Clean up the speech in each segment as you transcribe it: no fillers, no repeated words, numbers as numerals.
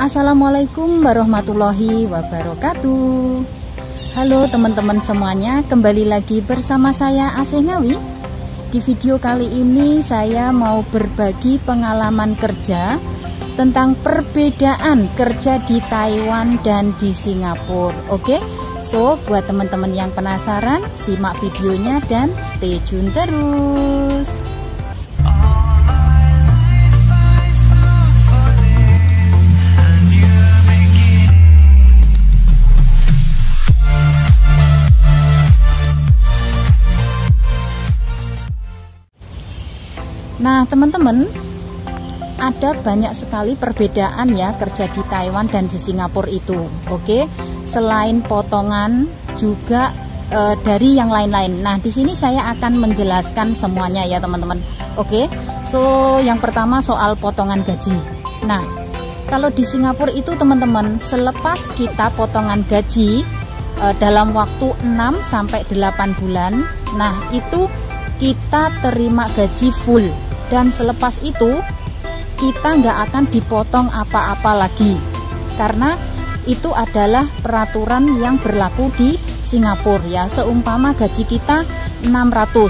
Assalamualaikum warahmatullahi wabarakatuh. Halo teman-teman semuanya, kembali lagi bersama saya Asih Ngawi. Di video kali ini saya mau berbagi pengalaman kerja tentang perbedaan kerja di Taiwan dan di Singapura. Oke, so buat teman-teman yang penasaran, simak videonya dan stay tune terus. Nah teman-teman, ada banyak sekali perbedaan ya kerja di Taiwan dan di Singapura itu. Oke, selain potongan juga dari yang lain-lain. Nah di sini saya akan menjelaskan semuanya ya teman-teman. Oke, so yang pertama soal potongan gaji. Nah kalau di Singapura itu teman-teman, selepas kita potongan gaji dalam waktu 6-8 bulan, nah itu kita terima gaji full. Dan selepas itu kita nggak akan dipotong apa-apa lagi, karena itu adalah peraturan yang berlaku di Singapura ya. Seumpama gaji kita 600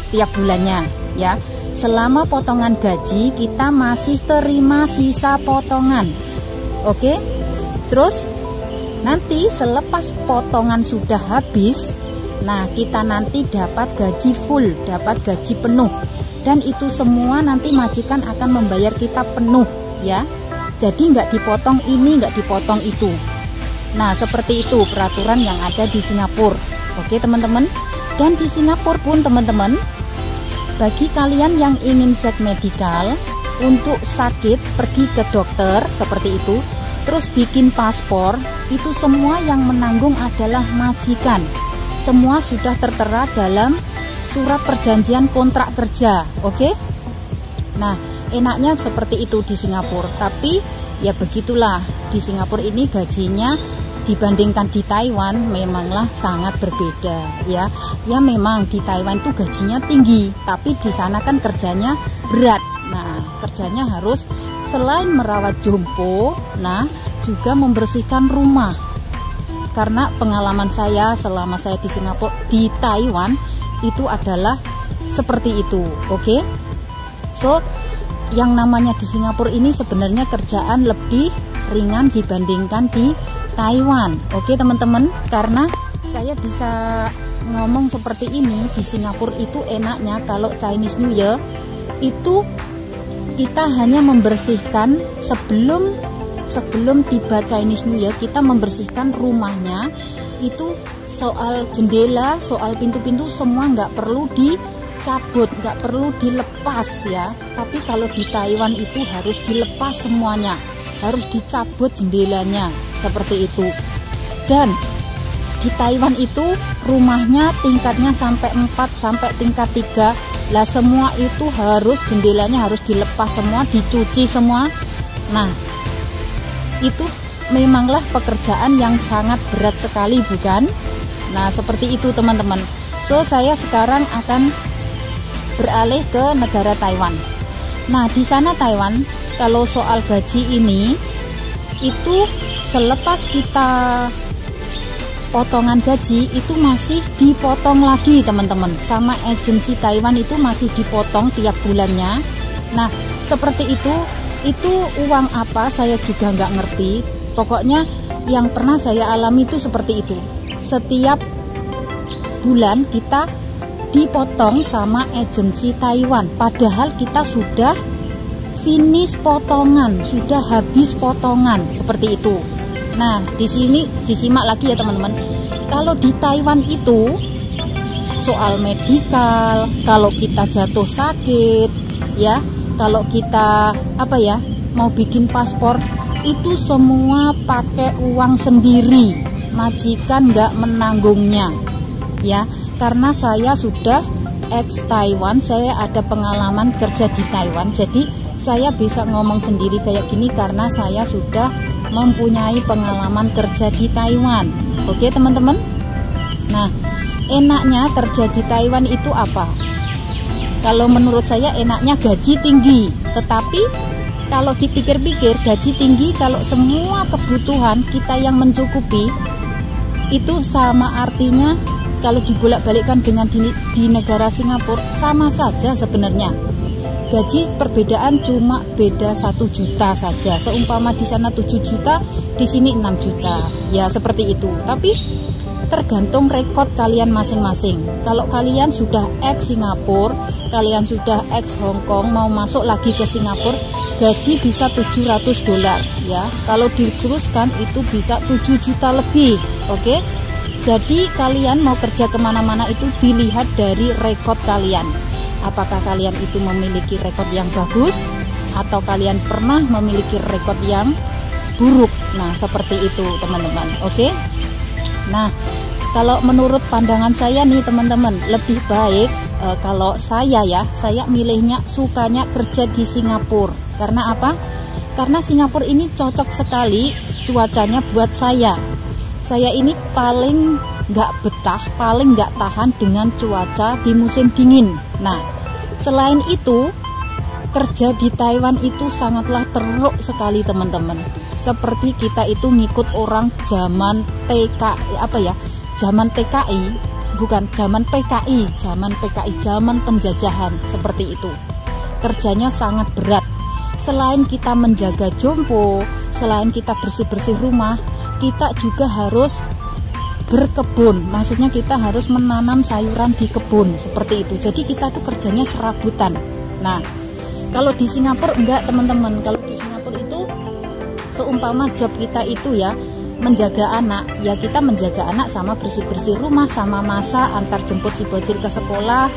tiap bulannya ya, selama potongan gaji kita masih terima sisa potongan. Oke, terus nanti selepas potongan sudah habis, nah kita nanti dapat gaji full, dapat gaji penuh. Dan itu semua nanti majikan akan membayar kita penuh ya. Jadi nggak dipotong ini, nggak dipotong itu. Nah seperti itu peraturan yang ada di Singapura. Oke teman-teman. Dan di Singapura pun teman-teman, bagi kalian yang ingin cek medikal, untuk sakit pergi ke dokter seperti itu, terus bikin paspor, itu semua yang menanggung adalah majikan. Semua sudah tertera dalam surat perjanjian kontrak kerja. Oke. Nah enaknya seperti itu di Singapura. Tapi ya begitulah, di Singapura ini gajinya dibandingkan di Taiwan memanglah sangat berbeda ya. Ya memang di Taiwan itu gajinya tinggi, tapi di sana kan kerjanya berat. Nah kerjanya harus selain merawat jompo, nah juga membersihkan rumah. Karena pengalaman saya selama saya di Singapura, di Taiwan itu adalah seperti itu. Oke. So yang namanya di Singapura ini sebenarnya kerjaan lebih ringan dibandingkan di Taiwan. Oke teman-teman, karena saya bisa ngomong seperti ini, di Singapura itu enaknya kalau Chinese New Year itu kita hanya membersihkan sebelum tiba Chinese New Year, kita membersihkan rumahnya. Itu soal jendela, soal pintu-pintu semua nggak perlu dicabut, nggak perlu dilepas ya. Tapi kalau di Taiwan itu harus dilepas semuanya, harus dicabut jendelanya seperti itu. Dan di Taiwan itu rumahnya tingkatnya sampai 4 sampai tingkat 3 lah, semua itu harus jendelanya harus dilepas semua, dicuci semua. Nah itu memanglah pekerjaan yang sangat berat sekali, bukan? Nah seperti itu teman-teman. So saya sekarang akan beralih ke negara Taiwan. Nah di sana Taiwan, kalau soal gaji ini, itu selepas kita potongan gaji itu masih dipotong lagi teman-teman. Sama agensi Taiwan itu masih dipotong tiap bulannya. Nah seperti itu uang apa saya juga nggak ngerti. Pokoknya yang pernah saya alami itu seperti itu. Setiap bulan kita dipotong sama agensi Taiwan, padahal kita sudah finish potongan, sudah habis potongan seperti itu. Nah di sini disimak lagi ya teman-teman. Kalau di Taiwan itu soal medikal, kalau kita jatuh sakit ya, kalau kita mau bikin paspor, itu semua pakai uang sendiri, majikan nggak menanggungnya ya. Karena saya sudah ex Taiwan, saya ada pengalaman kerja di Taiwan, jadi saya bisa ngomong sendiri kayak gini karena saya sudah mempunyai pengalaman kerja di Taiwan. Oke teman-teman. Nah enaknya kerja di Taiwan itu apa? Kalau menurut saya enaknya gaji tinggi, tetapi kalau dipikir-pikir gaji tinggi kalau semua kebutuhan kita yang mencukupi, itu sama artinya kalau dibolak-balikkan dengan di negara Singapura sama saja sebenarnya. Gaji perbedaan cuma beda 1 juta saja. Seumpama di sana 7 juta, di sini 6 juta. Ya seperti itu. Tapi tergantung rekod kalian masing-masing. Kalau kalian sudah ex Singapura, kalian sudah ex Hong Kong, mau masuk lagi ke Singapura, gaji bisa $700 ya. Kalau diteruskan itu bisa 7 juta lebih. Oke. Jadi kalian mau kerja kemana-mana itu dilihat dari rekod kalian. Apakah kalian itu memiliki rekod yang bagus atau kalian pernah memiliki rekod yang buruk. Nah seperti itu teman-teman. Oke. Nah kalau menurut pandangan saya nih teman-teman, lebih baik kalau saya milihnya sukanya kerja di Singapura. Karena apa? Karena Singapura ini cocok sekali cuacanya buat saya. Saya ini paling nggak betah, paling nggak tahan dengan cuaca di musim dingin. Nah, selain itu, kerja di Taiwan itu sangatlah teruk sekali teman-teman. Seperti kita itu ngikut orang zaman zaman TKI, bukan zaman PKI, zaman penjajahan, seperti itu. Kerjanya sangat berat. Selain kita menjaga jompo, selain kita bersih-bersih rumah, kita juga harus berkebun, maksudnya kita harus menanam sayuran di kebun, seperti itu. Jadi kita tuh kerjanya serabutan. Nah, kalau di Singapura enggak teman-teman. Kalau di Singapura itu seumpama job kita itu ya menjaga anak, ya kita menjaga anak sama bersih-bersih rumah, sama masak, antar jemput si bocil ke sekolah,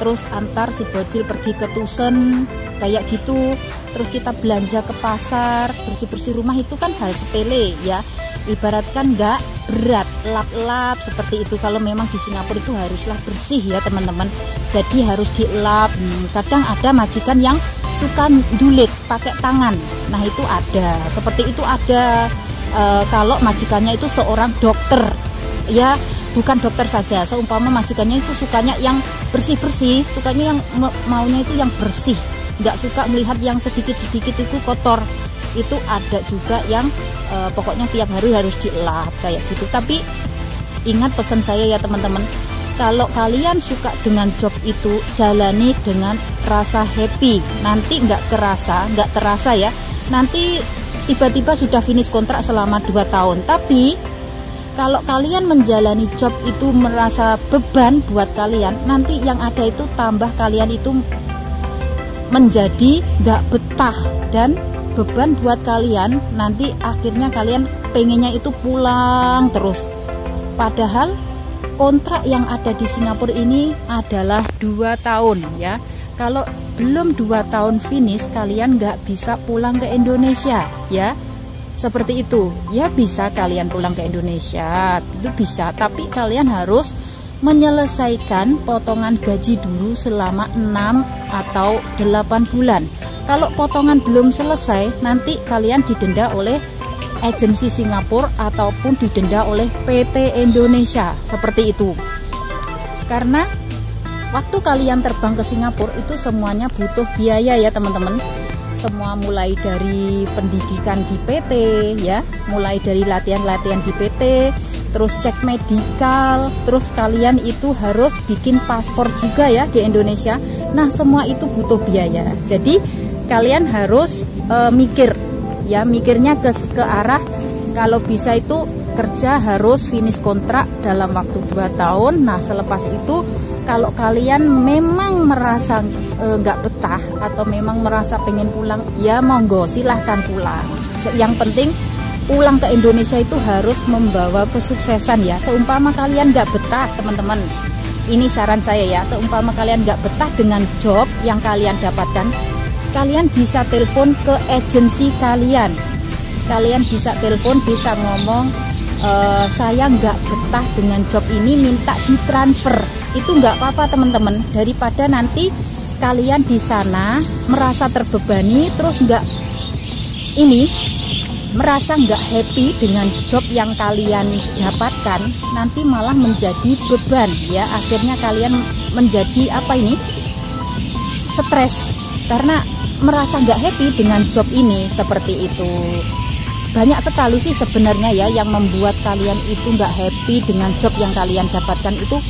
terus antar si bocil pergi ke tusen, kayak gitu. Terus kita belanja ke pasar, bersih-bersih rumah itu kan hal sepele ya. Ibaratkan nggak berat, lap-lap seperti itu. Kalau memang di Singapura itu haruslah bersih ya teman-teman. Jadi harus dilap. Kadang ada majikan yang suka dulit pakai tangan. Nah itu ada, seperti itu ada. Kalau majikannya itu seorang dokter, ya bukan dokter saja. Seumpama majikannya itu sukanya yang bersih-bersih, sukanya yang maunya itu yang bersih, nggak suka melihat yang sedikit-sedikit itu kotor. Itu ada juga yang pokoknya tiap hari harus dilap kayak gitu. Tapi ingat pesan saya ya teman-teman, kalau kalian suka dengan job itu, jalani dengan rasa happy. Nanti nggak terasa ya, nanti tiba-tiba sudah finish kontrak selama 2 tahun. Tapi kalau kalian menjalani job itu merasa beban buat kalian, nanti yang ada itu tambah kalian itu menjadi nggak betah dan beban buat kalian. Nanti akhirnya kalian pengennya itu pulang terus. Padahal kontrak yang ada di Singapura ini adalah 2 tahun ya. Kalau belum 2 tahun finish, kalian nggak bisa pulang ke Indonesia ya. Seperti itu ya, bisa kalian pulang ke Indonesia, itu bisa. Tapi kalian harus menyelesaikan potongan gaji dulu selama 6 atau 8 bulan. Kalau potongan belum selesai, nanti kalian didenda oleh agensi Singapura ataupun didenda oleh PT Indonesia, seperti itu. Karena waktu kalian terbang ke Singapura itu semuanya butuh biaya ya teman-teman. Semua mulai dari pendidikan di PT ya, mulai dari latihan-latihan di PT, terus cek medikal, terus kalian itu harus bikin paspor juga ya di Indonesia. Nah semua itu butuh biaya. Jadi kalian harus mikirnya ke arah kalau bisa itu kerja harus finish kontrak dalam waktu 2 tahun. Nah selepas itu kalau kalian memang merasa nggak betah atau memang merasa pengen pulang, ya monggo silahkan pulang. Yang penting pulang ke Indonesia itu harus membawa kesuksesan ya. Seumpama kalian nggak betah teman-teman, ini saran saya ya, seumpama kalian nggak betah dengan job yang kalian dapatkan, kalian bisa telepon ke agensi kalian. Kalian bisa telepon, bisa ngomong, saya nggak betah dengan job ini, minta ditransfer. Itu nggak apa-apa teman-teman, daripada nanti kalian di sana merasa terbebani, terus merasa nggak happy dengan job yang kalian dapatkan, nanti malah menjadi beban ya. Akhirnya kalian menjadi stres. Karena merasa nggak happy dengan job ini, seperti itu. Banyak sekali sih sebenarnya ya yang membuat kalian itu nggak happy dengan job yang kalian dapatkan itu.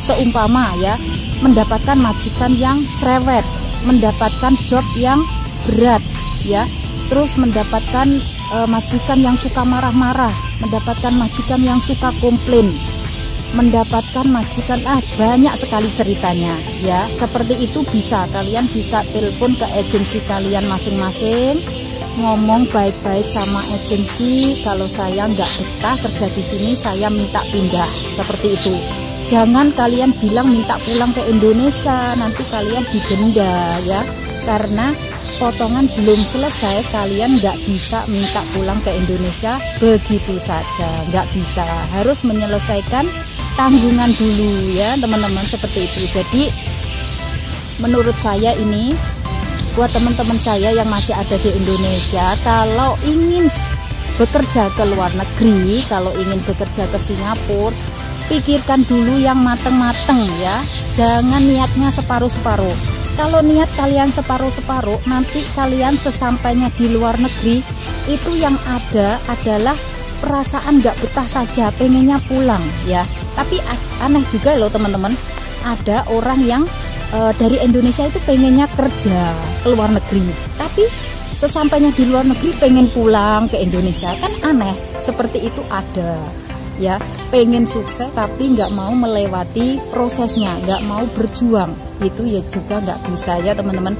Seumpama ya, mendapatkan majikan yang cerewet, mendapatkan job yang berat ya, terus mendapatkan majikan yang suka marah-marah, mendapatkan majikan yang suka komplain, mendapatkan majikan banyak sekali ceritanya ya. Seperti itu kalian bisa telepon ke agensi kalian masing-masing, ngomong baik-baik sama agensi, kalau saya nggak betah kerja di sini, saya minta pindah, seperti itu. Jangan kalian bilang minta pulang ke Indonesia, nanti kalian didenda ya, karena potongan belum selesai, kalian nggak bisa minta pulang ke Indonesia begitu saja, nggak bisa, harus menyelesaikan tanggungan dulu ya teman-teman, seperti itu. Jadi menurut saya ini buat teman-teman saya yang masih ada di Indonesia, kalau ingin bekerja ke luar negeri, kalau ingin bekerja ke Singapura, pikirkan dulu yang mateng-mateng ya, jangan niatnya separuh-separuh. Kalau niat kalian separuh-separuh, nanti kalian sesampainya di luar negeri, itu yang ada adalah perasaan nggak betah saja, pengennya pulang ya. Tapi aneh juga loh teman-teman, ada orang yang dari Indonesia itu pengennya kerja ke luar negeri, tapi sesampainya di luar negeri pengen pulang ke Indonesia, kan aneh. Seperti itu ada ya, pengen sukses tapi nggak mau melewati prosesnya, nggak mau berjuang, itu ya juga nggak bisa ya teman-teman.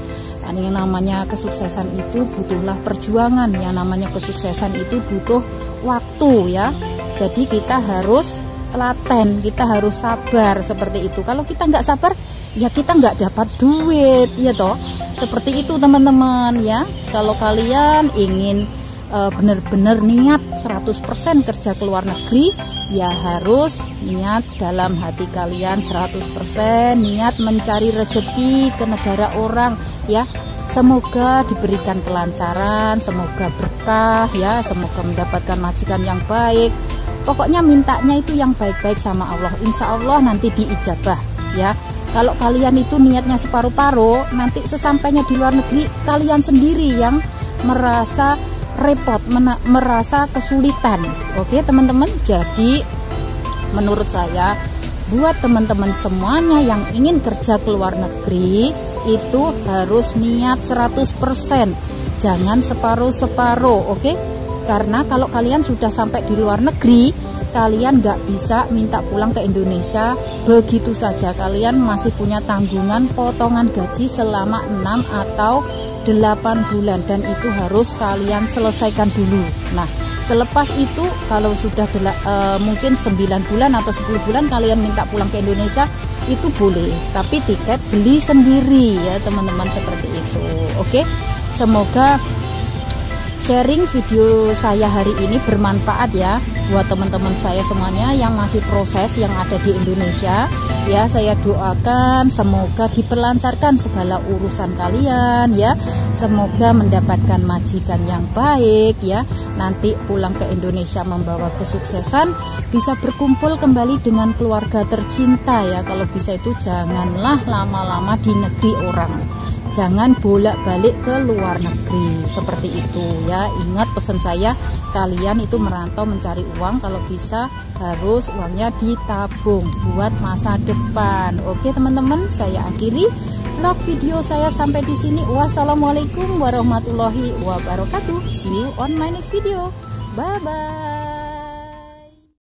Yang namanya kesuksesan itu butuhlah perjuangan, yang namanya kesuksesan itu butuh waktu ya. Jadi kita harus telaten, kita harus sabar, seperti itu. Kalau kita nggak sabar ya kita nggak dapat duit ya toh, seperti itu teman-teman ya. Kalau kalian ingin benar-benar niat 100% kerja ke luar negeri, ya harus niat dalam hati kalian 100%, niat mencari rezeki ke negara orang ya. Semoga diberikan kelancaran, semoga berkah ya, semoga mendapatkan majikan yang baik. Pokoknya mintanya itu yang baik-baik sama Allah, insya Allah nanti diijabah ya. Kalau kalian itu niatnya separuh-paruh, nanti sesampainya di luar negeri kalian sendiri yang merasa repot, merasa kesulitan. Oke teman-teman, jadi menurut saya buat teman-teman semuanya yang ingin kerja ke luar negeri itu harus niat 100%, jangan separuh-separuh, oke? Karena kalau kalian sudah sampai di luar negeri, kalian nggak bisa minta pulang ke Indonesia begitu saja. Kalian masih punya tanggungan potongan gaji selama 6 atau 8 bulan, dan itu harus kalian selesaikan dulu. Nah, selepas itu kalau sudah mungkin 9 bulan atau 10 bulan kalian minta pulang ke Indonesia, itu boleh, tapi tiket beli sendiri ya teman-teman, seperti itu. Oke, semoga sharing video saya hari ini bermanfaat ya buat teman-teman saya semuanya yang masih proses, yang ada di Indonesia ya. Saya doakan semoga diperlancarkan segala urusan kalian ya, semoga mendapatkan majikan yang baik ya, nanti pulang ke Indonesia membawa kesuksesan, bisa berkumpul kembali dengan keluarga tercinta ya. Kalau bisa itu janganlah lama-lama di negeri orang, jangan bolak-balik ke luar negeri, seperti itu ya. Ingat pesan saya, kalian itu merantau mencari uang, kalau bisa harus uangnya ditabung buat masa depan. Oke teman-teman, saya akhiri vlog video saya sampai di sini. Wassalamualaikum warahmatullahi wabarakatuh. See you on my next video. Bye bye.